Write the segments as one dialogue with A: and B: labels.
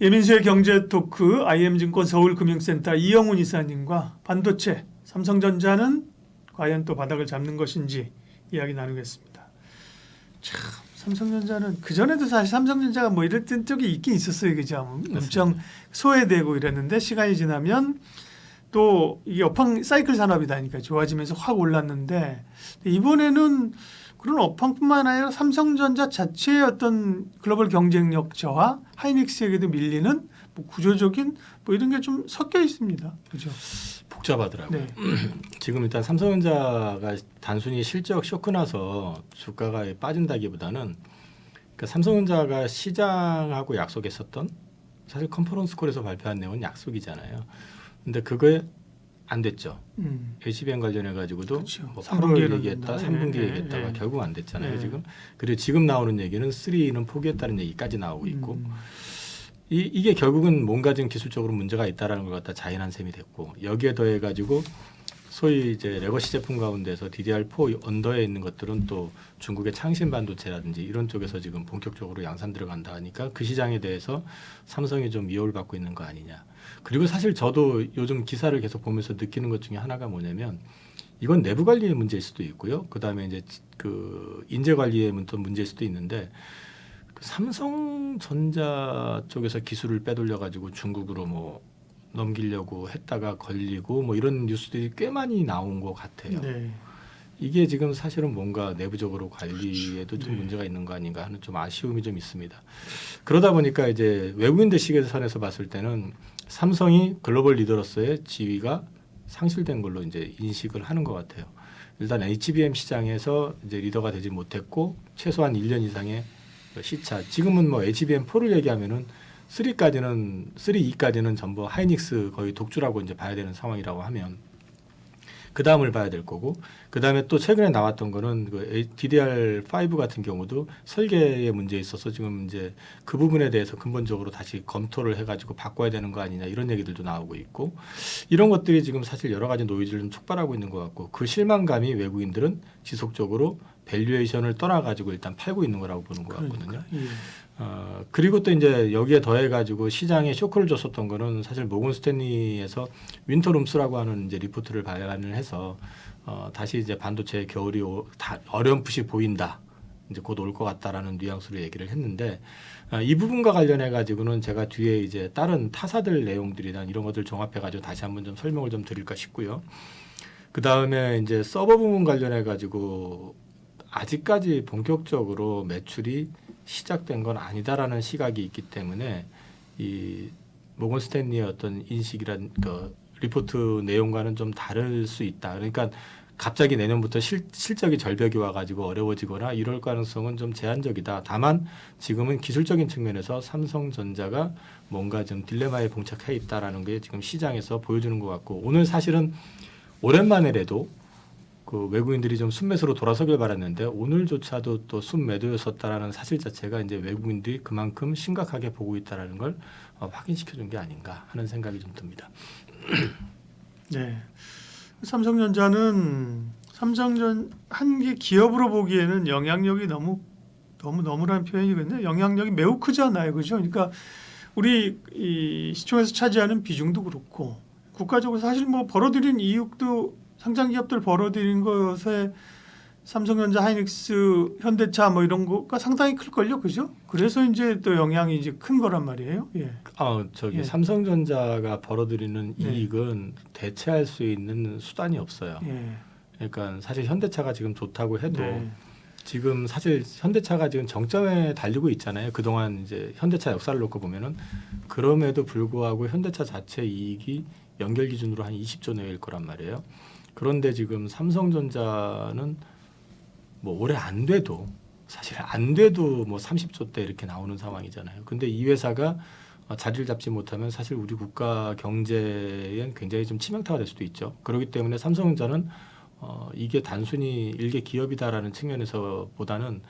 A: 예민수의 경제 토크 IM증권 서울금융센터 이영훈 이사님과 반도체 삼성전자는 과연 또 바닥을 잡는 것인지 이야기 나누겠습니다. 참 삼성전자는 그전에도 사실 삼성전자가 뭐 이랬던 적이 있긴 있었어요. 그죠? 엄청 소외되고 이랬는데 시간이 지나면 또 이게 업황 사이클 산업이다니까 좋아지면서 확 올랐는데 이번에는 그런 업황뿐만 아니라 삼성전자 자체의 어떤 글로벌 경쟁력 저하, 하이닉스에게도 밀리는 뭐 구조적인 뭐 이런 게 좀 섞여 있습니다. 그죠?
B: 복잡하더라고요.
A: 네.
B: 지금 일단 삼성전자가 단순히 실적 쇼크 나서 주가가 빠진다기보다는 그러니까 삼성전자가 시장하고 약속했었던 사실 컨퍼런스 콜에서 발표한 내용은 약속이잖아요. 근데 그게 안 됐죠. HBM 관련해 가지고도
A: 그렇죠.
B: 뭐
A: 3분기에
B: 8월 얘기했다, 3분기
A: 네,
B: 얘기했다가
A: 네.
B: 결국 안 됐잖아요.
A: 네.
B: 지금. 그리고 지금 나오는 얘기는 3는 포기했다는 얘기까지 나오고 있고 이게 결국은 뭔가 좀 기술적으로 문제가 있다라는 걸 갖다 자인한 셈이 됐고 여기에 더해 가지고 소위 이제 레거시 제품 가운데서 DDR4 언더에 있는 것들은 또 중국의 창신 반도체라든지 이런 쪽에서 지금 본격적으로 양산 들어간다 하니까 그 시장에 대해서 삼성이 좀 위협을 받고 있는 거 아니냐. 그리고 사실 저도 요즘 기사를 계속 보면서 느끼는 것 중에 하나가 뭐냐면 이건 내부 관리의 문제일 수도 있고요. 그다음에 이제 그 인재 관리의 문제일 수도 있는데 그 삼성전자 쪽에서 기술을 빼돌려 가지고 중국으로 뭐 넘기려고 했다가 걸리고 뭐 이런 뉴스들이 꽤 많이 나온 것 같아요.
A: 네.
B: 이게 지금 사실은 뭔가 내부적으로 관리에도 좀
A: 네.
B: 문제가 있는 거 아닌가 하는 좀 아쉬움이 좀 있습니다. 그러다 보니까 이제 외국인들 시선에서 봤을 때는 삼성이 글로벌 리더로서의 지위가 상실된 걸로 이제 인식을 하는 것 같아요. 일단 HBM 시장에서 이제 리더가 되지 못했고 최소한 1년 이상의 시차. 지금은 뭐 HBM4를 얘기하면은 3E까지는 전부 하이닉스 거의 독주라고 이제 봐야 되는 상황이라고 하면 그 다음을 봐야 될 거고 그 다음에 또 최근에 나왔던 거는 그 DDR5 같은 경우도 설계에 문제 있어서 지금 이제 그 부분에 대해서 근본적으로 다시 검토를 해가지고 바꿔야 되는 거 아니냐 이런 얘기들도 나오고 있고 이런 것들이 지금 사실 여러 가지 노이즈를 좀 촉발하고 있는 것 같고 그 실망감이 외국인들은 지속적으로 밸류에이션을 떠나가지고 일단 팔고 있는 거라고 보는 것 같거든요.
A: 예.
B: 그리고 또 이제 여기에 더해가지고 시장에 쇼크를 줬었던 거는 사실 모건 스탠리에서 윈터룸스라고 하는 이제 리포트를 발간을 해서 다시 이제 반도체 겨울이 어렴풋이 보인다. 이제 곧 올 것 같다라는 뉘앙스로 얘기를 했는데 이 부분과 관련해 가지고는 제가 뒤에 이제 다른 타사들 내용들이나 이런 것들 종합해 가지고 다시 한번 좀 설명을 좀 드릴까 싶고요. 그 다음에 이제 서버 부분 관련해 가지고 아직까지 본격적으로 매출이 시작된 건 아니다라는 시각이 있기 때문에 이 모건 스탠리의 어떤 인식이란 그 리포트 내용과는 좀 다를 수 있다. 그러니까 갑자기 내년부터 실적이 절벽이 와가지고 어려워지거나 이럴 가능성은 좀 제한적이다. 다만 지금은 기술적인 측면에서 삼성전자가 뭔가 좀 딜레마에 봉착해 있다라는 게 지금 시장에서 보여주는 것 같고 오늘 사실은 오랜만에라도 그 외국인들이 좀 순매수로 돌아서길 바랐는데 오늘조차도 또 순매도였었다라는 사실 자체가 이제 외국인들이 그만큼 심각하게 보고 있다라는 걸 확인시켜준 게 아닌가 하는 생각이 좀 듭니다.
A: 네. 삼성전자는 한 개 기업으로 보기에는 영향력이 너무라는 표현이거든요. 영향력이 매우 크잖아요. 그죠? 그러니까 우리 이 시총에서 차지하는 비중도 그렇고 국가적으로 사실 뭐 벌어들인 이익도 상장 기업들 벌어들인 것에 삼성전자, 하이닉스, 현대차 뭐 이런 거가 상당히 클걸요. 그죠? 그래서 이제 또 영향이 이제 큰 거란 말이에요. 예.
B: 예. 삼성전자가 벌어들이는
A: 네.
B: 이익은 대체할 수 있는 수단이 없어요.
A: 예.
B: 그러니까 사실 현대차가 지금 좋다고 해도
A: 네.
B: 지금 사실 현대차가 지금 정점에 달리고 있잖아요. 그동안 이제 현대차 역사를 놓고 보면은 그럼에도 불구하고 현대차 자체 이익이 연결 기준으로 한 20조 내외일 거란 말이에요. 그런데 지금 삼성전자는 뭐 올해 안 돼도 사실 안 돼도 뭐 30조 대 이렇게 나오는 상황이잖아요. 근데 이 회사가 자리를 잡지 못하면 사실 우리 국가 경제엔 굉장히 좀 치명타가 될 수도 있죠. 그렇기 때문에 삼성전자는 이게 단순히 일개 기업이다라는 측면에서 보다는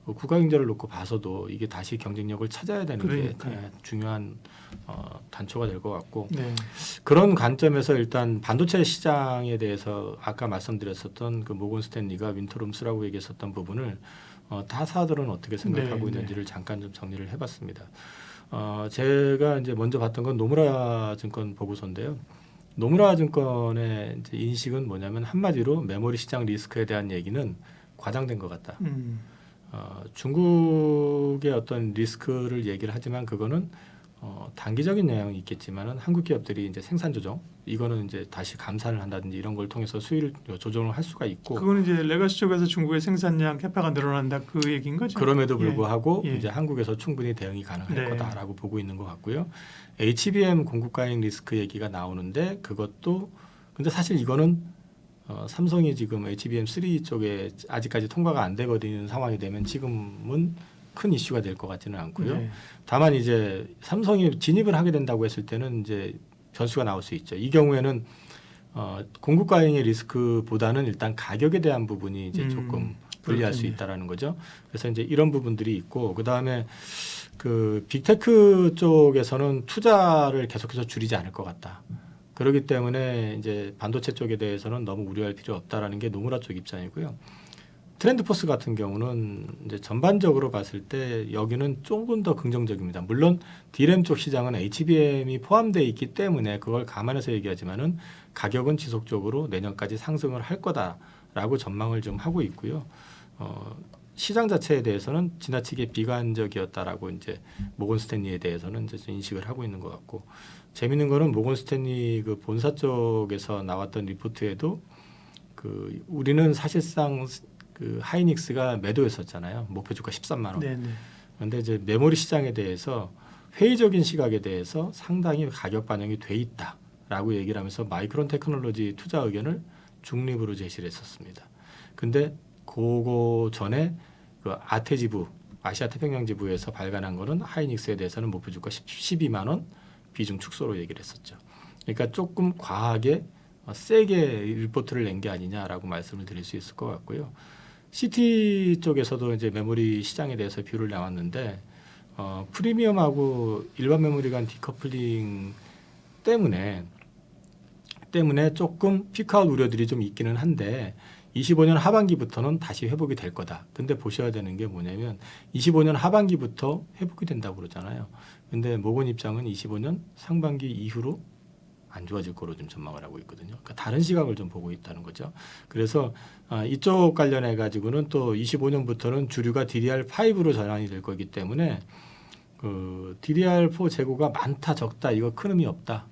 B: 국가 경제를 놓고 봐서도 이게 다시 경쟁력을 찾아야 되는 게 중요한 단초가 될 것 같고
A: 네.
B: 그런 관점에서 일단 반도체 시장에 대해서 아까 말씀드렸었던 그 모건 스탠리가 윈터룸스라고 얘기했었던 부분을 타사들은 어떻게 생각하고
A: 네,
B: 있는지를 잠깐 좀 정리를 해봤습니다. 제가 이제 먼저 봤던 건 노무라 증권 보고서인데요. 노무라 증권의 이제 인식은 뭐냐면 한마디로 메모리 시장 리스크에 대한 얘기는 과장된 것 같다. 중국의 어떤 리스크를 얘기를 하지만 그거는 단기적인 영향이 있겠지만은 한국 기업들이 이제 생산 조정 이거는 이제 다시 감산을 한다든지 이런 걸 통해서 수율 조정을 할 수가 있고
A: 그거는 이제 레거시 쪽에서 중국의 생산량 캐파가 늘어난다 그 얘기인 거죠.
B: 그럼에도 불구하고
A: 예.
B: 이제 한국에서 충분히 대응이 가능할
A: 네.
B: 거다라고 보고 있는 것 같고요. HBM 공급과잉 리스크 얘기가 나오는데 그것도 근데 사실 이거는 삼성이 지금 HBM3 쪽에 아직까지 통과가 안 되거든 상황이 되면 지금은 큰 이슈가 될 것 같지는 않고요.
A: 네.
B: 다만 이제 삼성이 진입을 하게 된다고 했을 때는 이제 변수가 나올 수 있죠. 이 경우에는 공급 과잉의 리스크보다는 일단 가격에 대한 부분이 이제 조금 불리할 수
A: 그렇겠네.
B: 있다라는 거죠. 그래서 이제 이런 부분들이 있고 그 다음에 그 빅테크 쪽에서는 투자를 계속해서 줄이지 않을 것 같다. 그렇기 때문에 이제 반도체 쪽에 대해서는 너무 우려할 필요 없다라는 게 노무라 쪽 입장이고요. 트렌드포스 같은 경우는 이제 전반적으로 봤을 때 여기는 조금 더 긍정적입니다. 물론 D램 쪽 시장은 HBM이 포함되어 있기 때문에 그걸 감안해서 얘기하지만은 가격은 지속적으로 내년까지 상승을 할 거다라고 전망을 좀 하고 있고요. 시장 자체에 대해서는 지나치게 비관적이었다라고 이제 모건 스탠리에 대해서는 이제 인식을 하고 있는 것 같고 재밌는 거는 모건 스탠리 그 본사 쪽에서 나왔던 리포트에도 그 우리는 사실상 그 하이닉스가 매도했었잖아요. 목표 주가 13만 원.
A: 네네.
B: 그런데 이제 메모리 시장에 대해서 회의적인 시각에 대해서 상당히 가격 반영이 돼 있다라고 얘기를 하면서 마이크론 테크놀로지 투자 의견을 중립으로 제시를 했었습니다. 근데 그거 전에 그 아태지부 아시아 태평양 지부에서 발간한 거는 하이닉스에 대해서는 목표 주가 12만 원 비중 축소로 얘기를 했었죠. 그러니까 조금 과하게 세게 리포트를 낸 게 아니냐라고 말씀을 드릴 수 있을 것 같고요. CT 쪽에서도 이제 메모리 시장에 대해서 뷰를 나왔는데 프리미엄하고 일반 메모리 간 디커플링 때문에 조금 피크아웃 우려들이 좀 있기는 한데 25년 하반기부터는 다시 회복이 될 거다. 근데 보셔야 되는 게 뭐냐면 25년 하반기부터 회복이 된다고 그러잖아요. 근데 모건 입장은 25년 상반기 이후로 안 좋아질 거로 좀 전망을 하고 있거든요. 그러니까 다른 시각을 좀 보고 있다는 거죠. 그래서 이쪽 관련해 가지고는 또 25년부터는 주류가 DDR5로 전환이 될 거기 때문에 그 DDR4 재고가 많다 적다 이거 큰 의미 없다.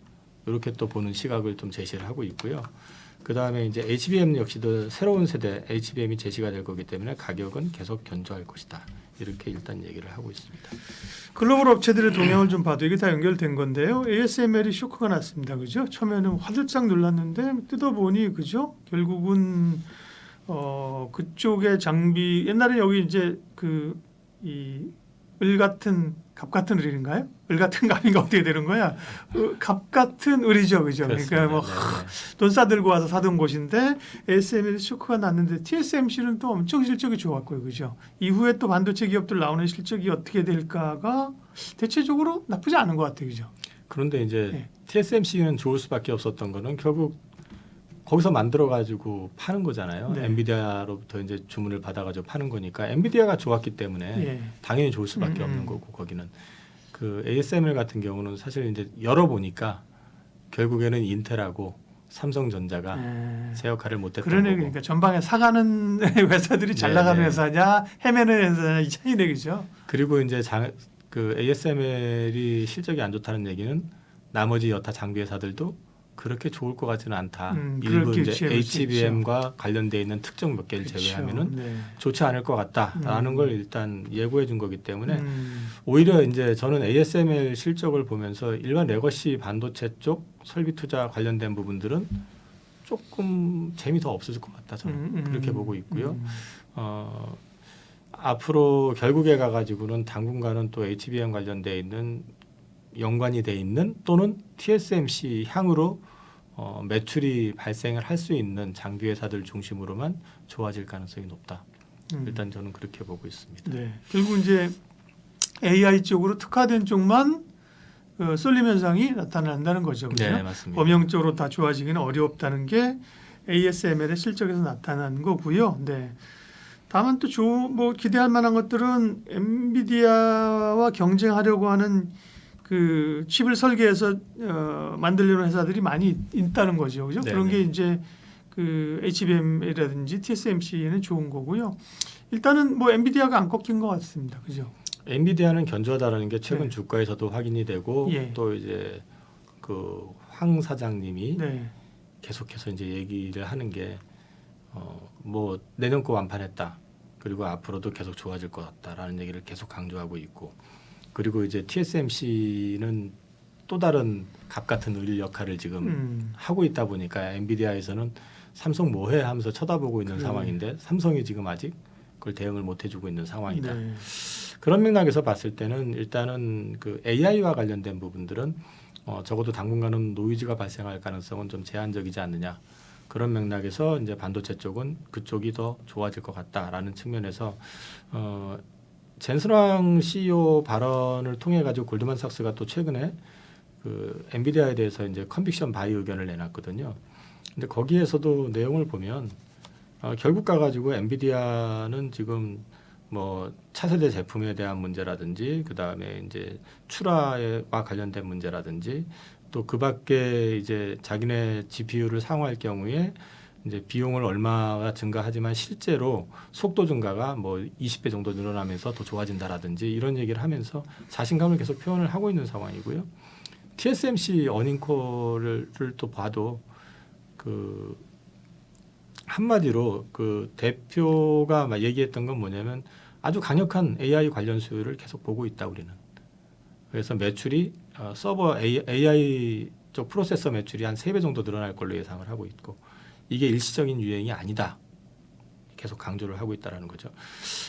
B: 이렇게 또 보는 시각을 좀 제시를 하고 있고요. 그 다음에 이제 HBM 역시도 새로운 세대 HBM이 제시가 될 거기 때문에 가격은 계속 견조할 것이다. 이렇게 일단 얘기를 하고 있습니다.
A: 글로벌 업체들의 동향을 좀 봐도 이게 다 연결된 건데요. ASML이 쇼크가 났습니다. 그죠? 처음에는 화들짝 놀랐는데 뜯어보니 그죠? 결국은 그쪽의 장비 옛날에 여기 이제 그 이 을 같은 갑 같은 을인가요? 을 같은 갑인가 어떻게 되는 거야? 갑 같은 을이죠, 그죠? 그러니까 뭐 돈 싸들고 와서 사던 곳인데 ASML 쇼크가 났는데 TSMC는 또 엄청 실적이 좋았고요, 그죠? 이후에 또 반도체 기업들 나오는 실적이 어떻게 될까가 대체적으로 나쁘지 않은 것 같아요, 그죠?
B: 그런데 이제
A: 네.
B: TSMC는 좋을 수밖에 없었던 거는 결국 거기서 만들어 가지고 파는 거잖아요.
A: 네.
B: 엔비디아로부터 이제 주문을 받아 가지고 파는 거니까 엔비디아가 좋았기 때문에
A: 예.
B: 당연히 좋을 수밖에 없는 거고 거기는 그 ASML 같은 경우는 사실 이제 열어 보니까 결국에는 인텔하고 삼성전자가 제 역할을 못했던
A: 그러네,
B: 거고.
A: 그러니까 전방에 사가는 회사들이 잘
B: 네,
A: 나가는
B: 네.
A: 회사냐 헤매는 회사냐 이 차이네, 그죠?
B: 그리고 이제 그 ASML이 실적이 안 좋다는 얘기는 나머지 여타 장비 회사들도 그렇게 좋을 것 같지는 않다. 일부
A: 그렇게
B: 이제
A: 취해볼 수
B: HBM과 관련돼 있는 특정 몇 개를
A: 그렇죠.
B: 제외하면은
A: 네.
B: 좋지 않을 것 같다라는 걸 일단 예고해 준 거기 때문에
A: 음.
B: 오히려 이제 저는 ASML 실적을 보면서 일반 레거시 반도체 쪽 설비 투자 관련된 부분들은 조금 재미 더 없을 것 같다. 저는 그렇게 보고 있고요. 앞으로 결국에 가가지고는 당분간은 또 HBM 관련돼 있는 연관이 돼 있는 또는 TSMC 향으로 매출이 발생을 할 수 있는 장비 회사들 중심으로만 좋아질 가능성이 높다. 일단 저는 그렇게 보고 있습니다.
A: 네. 결국 이제 AI 쪽으로 특화된 쪽만 쏠림 현상이 나타난다는 거죠. 그죠?
B: 네, 맞습니다.
A: 범용적으로 다 좋아지기는 어렵다는 게 ASML의 실적에서 나타난 거고요. 네. 다만 또 뭐 기대할 만한 것들은 엔비디아와 경쟁하려고 하는 그 칩을 설계해서 만들려는 회사들이 많이 있다는 거죠, 그죠?
B: 네네.
A: 그런 게 이제 그 HBM이라든지 TSMC에는 좋은 거고요. 일단은 뭐 엔비디아가 안 꺾인 것 같습니다, 그죠?
B: 엔비디아는 견조하다라는 게 최근
A: 네.
B: 주가에서도 확인이 되고
A: 예.
B: 또 이제 그 황 사장님이
A: 네,
B: 계속해서 이제 얘기를 하는 게 뭐 내년 거 완판했다. 그리고 앞으로도 계속 좋아질 것 같다라는 얘기를 계속 강조하고 있고 그리고 이제 TSMC는 또 다른 갑 같은 의 역할을 지금 하고 있다 보니까 엔비디아에서는 삼성 뭐해 하면서 쳐다보고 있는
A: 그래.
B: 상황인데 삼성이 지금 아직 그걸 대응을 못 해주고 있는 상황이다.
A: 네,
B: 그런 맥락에서 봤을 때는 일단은 그 AI와 관련된 부분들은 적어도 당분간은 노이즈가 발생할 가능성은 좀 제한적이지 않느냐. 그런 맥락에서 이제 반도체 쪽은 그쪽이 더 좋아질 것 같다라는 측면에서 젠슨왕 CEO 발언을 통해 가지고 골드만삭스가 또 최근에 그 엔비디아에 대해서 이제 컨빅션 바이 의견을 내놨거든요. 근데 거기에서도 내용을 보면 결국 가가지고 엔비디아는 지금 뭐 차세대 제품에 대한 문제라든지 그 다음에 이제 출하와 관련된 문제라든지 또 그밖에 이제 자기네 GPU를 사용할 경우에 이제 비용을 얼마가 증가하지만 실제로 속도 증가가 뭐 20배 정도 늘어나면서 더 좋아진다라든지 이런 얘기를 하면서 자신감을 계속 표현을 하고 있는 상황이고요. TSMC 어닝콜을 또 봐도 그 한마디로 그 대표가 막 얘기했던 건 뭐냐면 아주 강력한 AI 관련 수요를 계속 보고 있다 우리는. 그래서 매출이 서버 AI 쪽 프로세서 매출이 한 3배 정도 늘어날 걸로 예상을 하고 있고 이게 일시적인 유행이 아니다. 계속 강조를 하고 있다라는 거죠.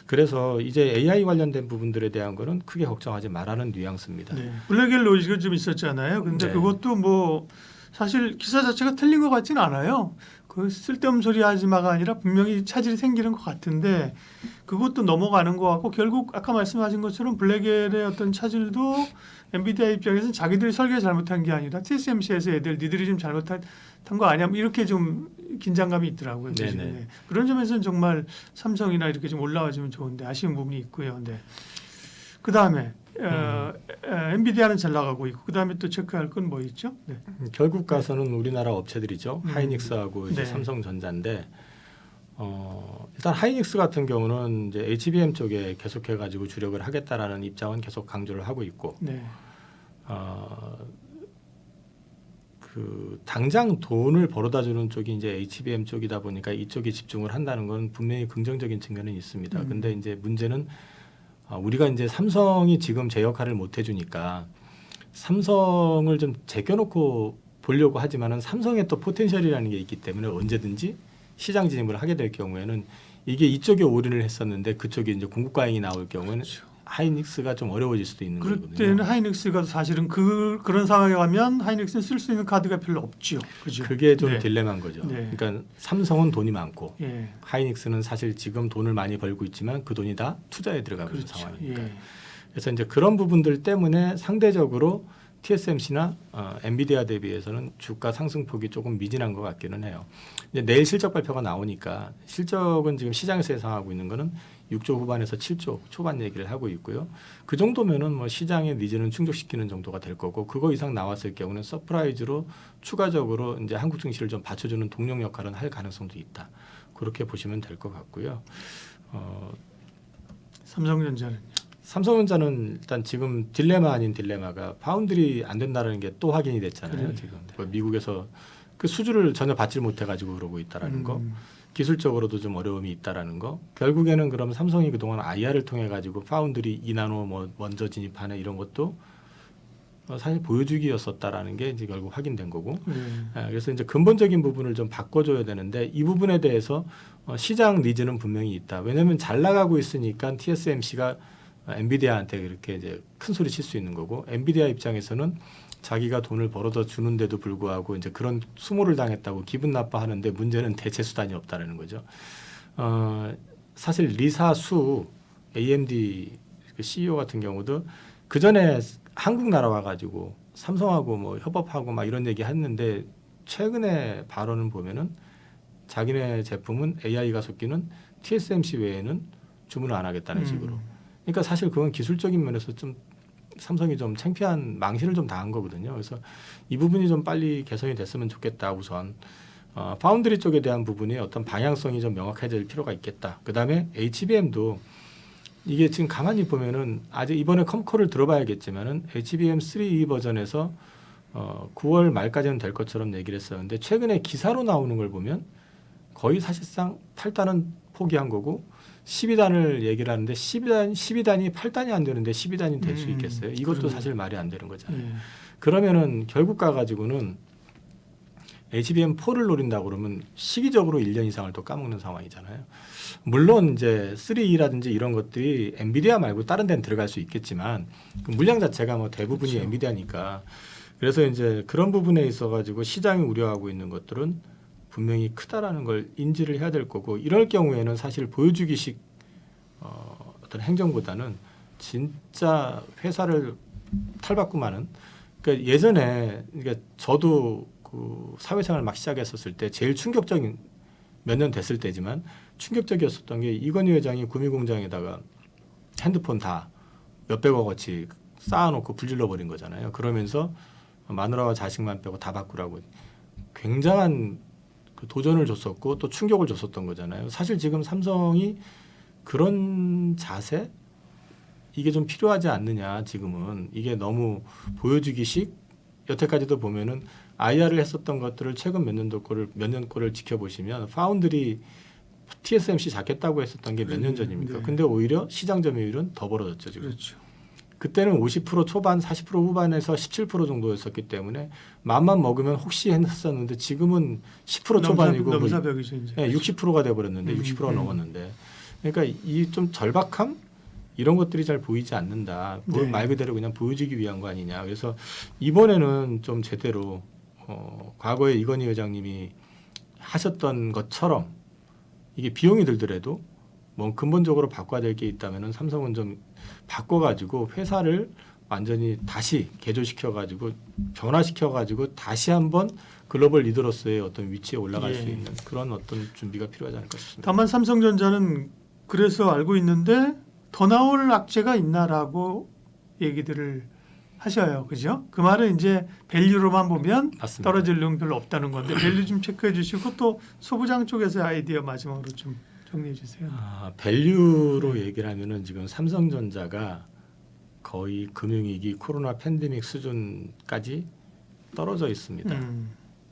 B: 그래서 이제 AI 관련된 부분들에 대한 거는 크게 걱정하지 말라는 뉘앙스입니다.
A: 네. 블랙엘 노이즈가 좀 있었잖아요. 근데
B: 네.
A: 그것도 뭐 사실 기사 자체가 틀린 것 같지는 않아요. 그 쓸데없는 소리 하지 마가 아니라 분명히 차질이 생기는 것 같은데 그것도 넘어가는 것 같고 결국 아까 말씀하신 것처럼 블랙엘의 어떤 차질도 엔비디아 입장에서는 자기들이 설계 잘못한 게 아니라 TSMC에서 애들 니들이 좀 잘못한 거 아니야? 뭐 이렇게 좀 긴장감이 있더라고요.
B: 네네.
A: 네. 그런 점에서는 정말 삼성이나 이렇게 좀 올라와주면 좋은데 아쉬운 부분이 있고요. 네. 그 다음에 엔비디아는 잘 나가고 있고 그 다음에 또 체크할 건 뭐 있죠? 네.
B: 결국 가서는 우리나라 업체들이죠.
A: 음.
B: 하이닉스하고 이제
A: 네.
B: 삼성전자인데 일단 하이닉스 같은 경우는 이제 HBM 쪽에 계속해 가지고 주력을 하겠다라는 입장은 계속 강조를 하고 있고
A: 네.
B: 그 당장 돈을 벌어다 주는 쪽이 이제 HBM 쪽이다 보니까 이쪽에 집중을 한다는 건 분명히 긍정적인 측면은 있습니다. 근데 이제 문제는 우리가 이제 삼성이 지금 제 역할을 못 해주니까 삼성을 좀 제껴놓고 보려고 하지만은 삼성의 또 포텐셜이라는 게 있기 때문에 언제든지 시장 진입을 하게 될 경우에는 이게 이쪽에 올인을 했었는데 그쪽에 이제 공급 과잉이 나올 경우에는
A: 그렇죠.
B: 하이닉스가 좀 어려워질 수도 있는
A: 그럴
B: 거거든요.
A: 때는 하이닉스가 사실은 그런 상황에 가면 하이닉스는 쓸 수 있는 카드가 별로 없죠. 그죠?
B: 그게 좀
A: 네.
B: 딜레마인 거죠.
A: 네.
B: 그러니까 삼성은 돈이 많고
A: 예.
B: 하이닉스는 사실 지금 돈을 많이 벌고 있지만 그 돈이 다 투자에 들어가고 있는
A: 그렇죠.
B: 상황이니까.
A: 예.
B: 그래서 이제 그런 부분들 때문에 상대적으로 TSMC나 엔비디아 대비해서는 주가 상승폭이 조금 미진한 것 같기는 해요. 이제 내일 실적 발표가 나오니까 실적은 지금 시장에서 예상하고 있는 거는 6조 후반에서 7조 초반 얘기를 하고 있고요. 그 정도면은 뭐 시장의 니즈는 충족시키는 정도가 될 거고 그거 이상 나왔을 경우는 서프라이즈로 추가적으로 이제 한국 증시를 좀 받쳐주는 동력 역할은 할 가능성도 있다. 그렇게 보시면 될 것 같고요.
A: 삼성전자는
B: 삼성전자는 일단 지금 딜레마 아닌 딜레마가 파운드리 안 된다는 게 또 확인이 됐잖아요.
A: 그래요.
B: 지금 뭐 미국에서 그 수주를 전혀 받지 못해가지고 그러고 있다라는 거, 기술적으로도 좀 어려움이 있다라는 거. 결국에는 그럼 삼성이 그동안 IR을 통해 가지고 파운드리 2나노 뭐 먼저 진입하는 이런 것도 사실 보여주기였었다라는 게 이제 결국 확인된 거고. 그래서 이제 근본적인 부분을 좀 바꿔줘야 되는데 이 부분에 대해서 시장 니즈는 분명히 있다. 왜냐하면 잘 나가고 있으니까 TSMC가 엔비디아한테 그렇게 이제 큰 소리 칠 수 있는 거고 엔비디아 입장에서는 자기가 돈을 벌어다 주는데도 불구하고 이제 그런 수모를 당했다고 기분 나빠하는데 문제는 대체 수단이 없다라는 거죠. 사실 리사 수 AMD CEO 같은 경우도 그 전에 한국 날아와 가지고 삼성하고 뭐 협업하고 막 이런 얘기 했는데 최근에 발언을 보면은 자기네 제품은 AI가 섞이는 TSMC 외에는 주문을 안 하겠다는 식으로. 그러니까 사실 그건 기술적인 면에서 좀 삼성이 좀 창피한 망신을 좀 당한 거거든요. 그래서 이 부분이 좀 빨리 개선이 됐으면 좋겠다. 우선 파운드리 쪽에 대한 부분이 어떤 방향성이 좀 명확해질 필요가 있겠다. 그다음에 HBM도 이게 지금 가만히 보면은 아직 이번에 컴코를 들어봐야겠지만은 HBM3E 버전에서 9월 말까지는 될 것처럼 얘기를 했었는데 최근에 기사로 나오는 걸 보면 거의 사실상 8단은 포기한 거고 12단을 얘기를 하는데 12단이 8단이 안 되는데 12단이 될 수 있겠어요? 이것도
A: 그러네.
B: 사실 말이 안 되는 거잖아요.
A: 예.
B: 그러면은 결국 가가지고는 HBM4를 노린다고 그러면 시기적으로 1년 이상을 또 까먹는 상황이잖아요. 물론 이제 3E라든지 이런 것들이 엔비디아 말고 다른 데는 들어갈 수 있겠지만 그 물량 자체가 뭐 대부분이
A: 그렇죠.
B: 엔비디아니까 그래서 이제 그런 부분에 있어 가지고 시장이 우려하고 있는 것들은 분명히 크다라는 걸 인지를 해야 될 거고 이럴 경우에는 사실 보여주기식 어떤 행정보다는 진짜 회사를 탈바꿈하는 그러니까 예전에 그러니까 저도 그 사회생활 막 시작했었을 때 제일 충격적인 몇 년 됐을 때지만 충격적이었었던 게 이건희 회장이 구미공장에다가 핸드폰 다 몇백억어치 쌓아놓고 불질러 버린 거잖아요. 그러면서 마누라와 자식만 빼고 다 바꾸라고 굉장한 그 도전을 줬었고 또 충격을 줬었던 거잖아요. 사실 지금 삼성이 그런 자세 이게 좀 필요하지 않느냐 지금은 이게 너무 보여주기식 여태까지도 보면은 IR을 했었던 것들을 최근 몇 년 거를 지켜보시면 파운드리 TSMC 잡겠다고 했었던 게 몇 년 전입니까?
A: 네.
B: 근데 오히려 시장 점유율은 더 벌어졌죠 지금.
A: 그렇죠.
B: 그때는 50% 초반, 40% 후반에서 17% 정도였었기 때문에 맘만 먹으면 혹시 했었는데 지금은 10% 초반이고
A: 넘사벽이죠 이제.
B: 60%가 돼버렸는데 60%가 넘었는데 그러니까 이 좀 절박함 이런 것들이 잘 보이지 않는다.
A: 네.
B: 말 그대로 그냥 보여주기 위한 거 아니냐. 그래서 이번에는 좀 제대로 과거에 이건희 회장님이 하셨던 것처럼 이게 비용이 들더라도 뭐 근본적으로 바꿔야 될 게 있다면은 삼성은 좀 바꿔가지고 회사를 완전히 다시 개조시켜가지고 변화시켜가지고 다시 한번 글로벌 리더로서의 어떤 위치에 올라갈
A: 예.
B: 수 있는 그런 어떤 준비가 필요하지 않을까 싶습니다.
A: 다만 삼성전자는 그래서 알고 있는데 더 나올 악재가 있나라고 얘기들을 하셔요. 그죠? 그 말은 이제 밸류로만 보면
B: 맞습니다.
A: 떨어질 놈 별로 없다는 건데 밸류 좀 체크해 주시고 또 소부장 쪽에서 아이디어 마지막으로 좀 정리해 주세요.
B: 밸류로 얘기를 하면은 지금 삼성전자가 거의 금융위기 코로나 팬데믹 수준까지 떨어져 있습니다.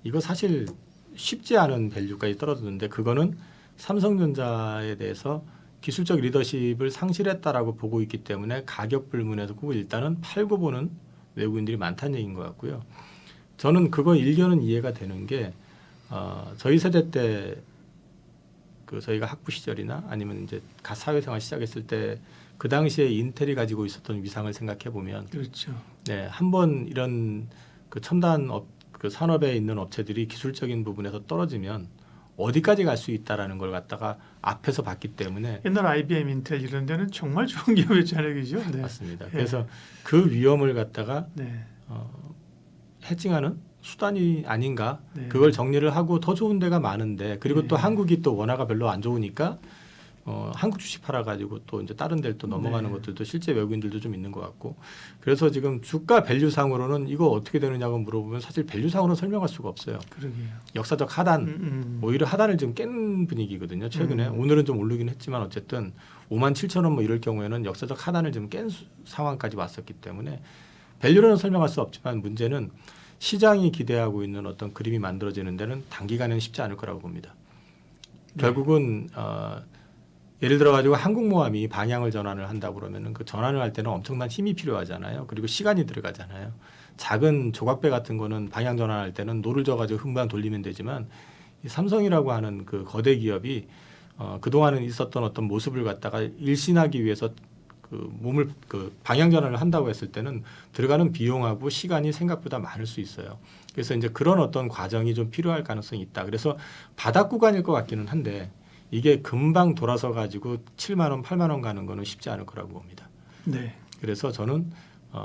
B: 이거 사실 쉽지 않은 밸류까지 떨어졌는데 그거는 삼성전자에 대해서 기술적 리더십을 상실했다라고 보고 있기 때문에 가격 불문에서 꼭 일단은 팔고 보는 외국인들이 많다는 얘기인 것 같고요. 저는 그거 일견은 이해가 되는 게 저희 세대 때 그 저희가 학부 시절이나 아니면 이제 사회생활 시작했을 때 그 당시에 인텔이 가지고 있었던 위상을 생각해 보면
A: 그렇죠.
B: 네, 한번 이런 그 첨단 그 산업에 있는 업체들이 기술적인 부분에서 떨어지면 어디까지 갈 수 있다라는 걸 갖다가 앞에서 봤기 때문에
A: 옛날 IBM, 인텔 이런 데는 정말 좋은 기업이었잖아요, 그죠? 네.
B: 맞습니다.
A: 예.
B: 그래서 그 위험을 갖다가
A: 네.
B: 해칭하는 수단이 아닌가.
A: 네.
B: 그걸 정리를 하고 더 좋은 데가 많은데 그리고
A: 네.
B: 또 한국이 또 원화가 별로 안 좋으니까 한국 주식 팔아가지고 또 이제 다른 데를 또 넘어가는
A: 네.
B: 것들도 실제 외국인들도 좀 있는 것 같고 그래서 지금 주가 밸류상으로는 이거 어떻게 되느냐고 물어보면 사실 밸류상으로는 설명할 수가 없어요.
A: 그러게요.
B: 역사적 하단 오히려 하단을 지금 깬 분위기거든요. 최근에 오늘은 좀 오르긴 했지만 어쨌든 57,000원 뭐 이럴 경우에는 역사적 하단을 좀 깬 상황까지 왔었기 때문에 밸류로는 설명할 수 없지만 문제는 시장이 기대하고 있는 어떤 그림이 만들어지는 데는 단기간에는 쉽지 않을 거라고 봅니다.
A: 네.
B: 결국은 예를 들어 가지고 항공모함이 방향을 전환을 한다고 그러면은 그 전환을 할 때는 엄청난 힘이 필요하잖아요. 그리고 시간이 들어가잖아요. 작은 조각배 같은 거는 방향 전환할 때는 노를 져가지고 흠만 돌리면 되지만 이 삼성이라고 하는 그 거대 기업이 그동안은 있었던 어떤 모습을 갖다가 일신하기 위해서 그 몸을 그 방향 전환을 한다고 했을 때는 들어가는 비용하고 시간이 생각보다 많을 수 있어요. 그래서 이제 그런 어떤 과정이 좀 필요할 가능성이 있다. 그래서 바닥 구간일 것 같기는 한데 이게 금방 돌아서 가지고 7만 원, 8만 원 가는 거는 쉽지 않을 거라고 봅니다.
A: 네.
B: 그래서 저는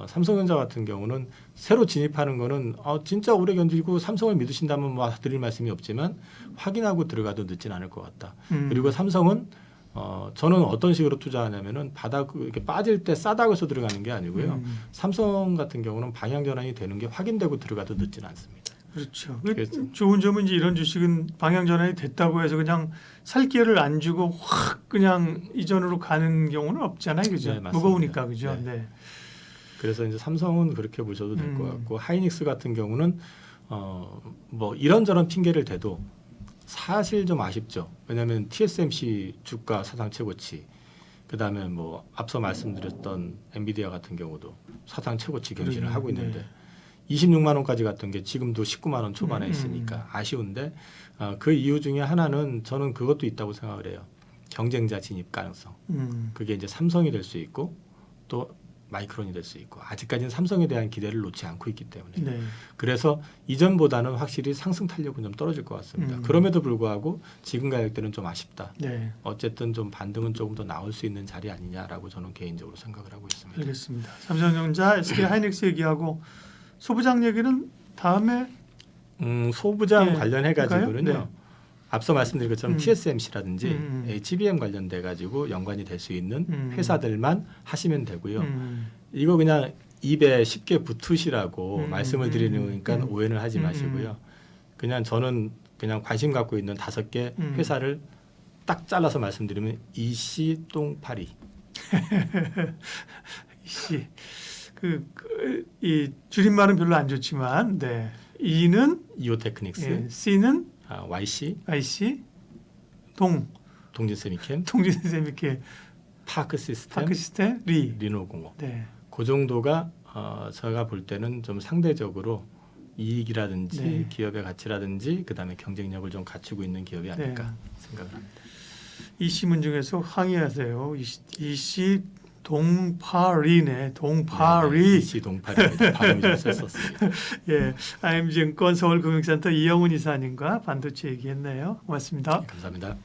B: 삼성전자 같은 경우는 새로 진입하는 거는 진짜 오래 견디고 삼성을 믿으신다면 뭐 드릴 말씀이 없지만 확인하고 들어가도 늦진 않을 것 같다. 그리고 삼성은 저는 어떤 식으로 투자하냐면은 바닥 이렇게 빠질 때 싸다고 해서 들어가는 게 아니고요. 삼성 같은 경우는 방향 전환이 되는 게 확인되고 들어가도 늦지는 않습니다.
A: 그렇죠.
B: 그래서-
A: 좋은 점은 이제 이런 주식은 방향 전환이 됐다고 해서 그냥 살 기회를 안 주고 확 그냥 이전으로 가는 경우는 없잖아요, 그죠?
B: 네, 맞습니다.
A: 무거우니까 그죠?
B: 네.
A: 네.
B: 그래서 이제 삼성은 그렇게 보셔도 될 것 같고 하이닉스 같은 경우는 뭐 이런저런 핑계를 대도 사실 좀 아쉽죠. 왜냐하면 TSMC 주가 사상 최고치, 그다음에 뭐 앞서 말씀드렸던 엔비디아 같은 경우도 사상 최고치 경신을
A: 그러게요.
B: 하고 있는데
A: 네.
B: 26만 원까지 갔던 게 지금도 19만 원 초반에 있으니까 아쉬운데 그 이유 중에 하나는 저는 그것도 있다고 생각을 해요. 경쟁자 진입 가능성. 그게 이제 삼성이 될 수 있고 또 마이크론이 될 수 있고 아직까지는 삼성에 대한 기대를 놓지 않고 있기 때문에
A: 네.
B: 그래서 이전보다는 확실히 상승 탄력은 좀 떨어질 것 같습니다. 그럼에도 불구하고 지금 가격대는 좀 아쉽다.
A: 네.
B: 어쨌든 좀 반등은 조금 더 나올 수 있는 자리 아니냐라고 저는 개인적으로 생각을 하고 있습니다.
A: 알겠습니다. 삼성전자, SK 하이닉스 얘기하고 소부장 얘기는 다음에
B: 소부장
A: 네.
B: 관련해 가지고는요.
A: 그럴까요? 네.
B: 앞서 말씀드린 것처럼 TSMC라든지 HBM 관련돼 가지고 연관이 될 수 있는 회사들만 하시면 되고요. 이거 그냥 입에 쉽게 붙으시라고 말씀을 드리니까 오해는 하지 마시고요. 그냥 저는 그냥 관심 갖고 있는 5개 회사를 딱 잘라서 말씀드리면 이씨 똥파리.
A: 이씨 이 줄임말은 별로 안 좋지만 네. E는
B: 이오테크닉스,
A: C는
B: YC,
A: IC
B: 동진세미캠,
A: 동진쌤 이렇게
B: 파크시스템,
A: 파크시스템 리.
B: 리노공업.
A: 네.
B: 그 정도가 제가 볼 때는 좀 상대적으로 이익이라든지
A: 네.
B: 기업의 가치라든지 그다음에 경쟁력을 좀 갖추고 있는 기업이 아닐까 생각을 합니다.
A: 이씨문 중에서 항의하세요. 이씨 동파리네. 동파리.
B: 이씨 동파리입니다. 발음이 좀 셌었습니다.
A: 예, IM증권 서울금융센터 이영훈 이사님과 반도체 얘기했네요. 고맙습니다.
B: 감사합니다.